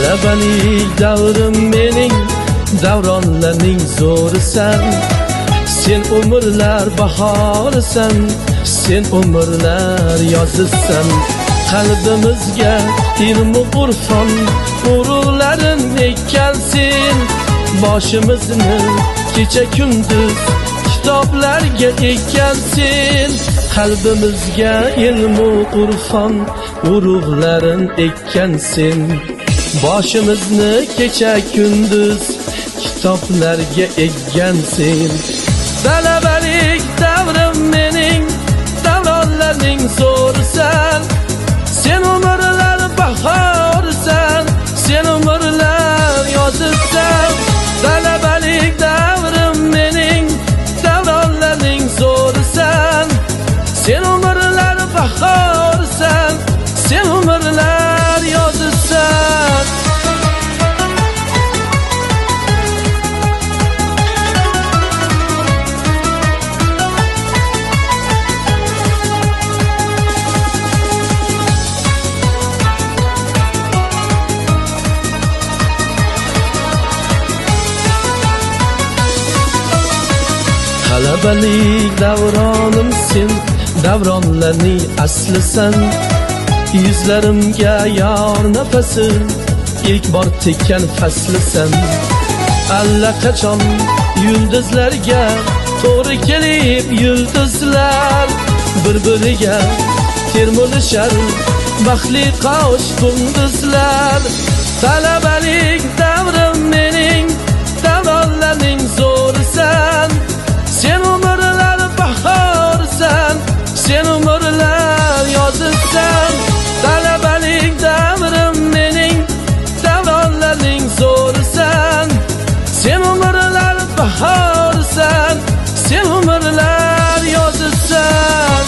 Talabalik davrim mening, davronlarning zo'risan. Sen umrlar bahorisan, sen umrlar yozisan. Qalbimizga ilmu urfon urug'larin ekkansin. Boshimizni kecha kunduz kitoblarga ekkansin. Qalbimizga ilmu urfon urug'larin ekkansin. Boshimizni kecha kunduz kitoblarga ekkansin. Talabalik davrim mening, davronlarning zo'risan. Sen umrlar bahorsan, sen umrlar yozsan. Talabalik davrim mening, davronlarning zo'risan. Sen umrlar bahorsan, sen umrlar yozsan. Talabalik davronim sen, davronlarning aslisan. Yuzlarimga yor nafasi, ilk bor tekkan faslisan. Allaqachon yulduzlarga to'g'ri kelib yulduzlar bir-biriga termulishar, baxtli qosh kunduzlar. Talabalik davrim mening, davronlarning zo'risan. Sen umrlar bahorsan, sen umrlar yozsan. Talabalik davrim mening, davronlarning zo'risan. Sen umrlar bahorsan, sen umrlar yozsan.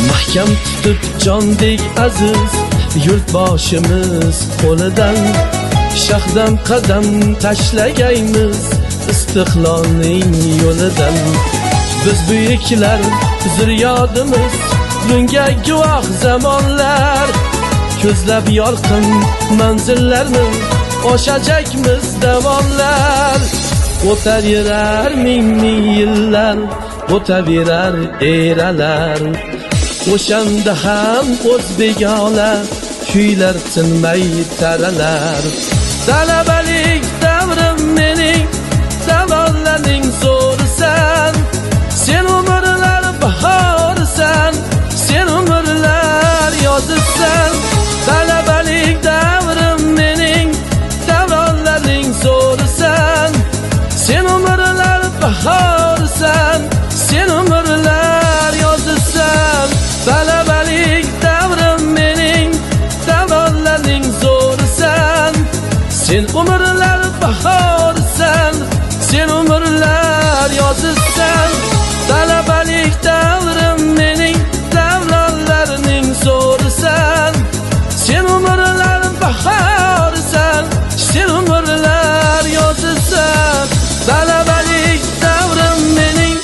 Mahkam tutib jondek aziz yurtboshimiz qo'lidan. Shahdam qadam tashlagaymiz istiqlolning yo'lidan. Biz buyuklar ziryodimiz, bunga guvoh zamonlar. Ko'zlab yorqin manzillarni oshajakmiz davonlar. O'taverar ming yillar, o'taverar eralar. O'shanda ham o'z begona kuylar tinmay taralar. Talabalik davrim mening, davronlarning zo'risan. Sen umrlar bahorsan, sen umrlar yozsan. Talabalik davrim mening, davronlarning zo'risan. Sen umrlar bahorsan, sen umrlar yozsan. Talabalik davrim mening, davronlarning zo'risan. Sen umrlar bahorsan, sen umrlar yozsan. Talabalik davrim mening, davronlarning zo'risan. Sen umrlar bahorsan, sen umrlar yozsan. Talabalik davrim mening.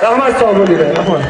Rahmat, sog' bo'linglar. Rahmat.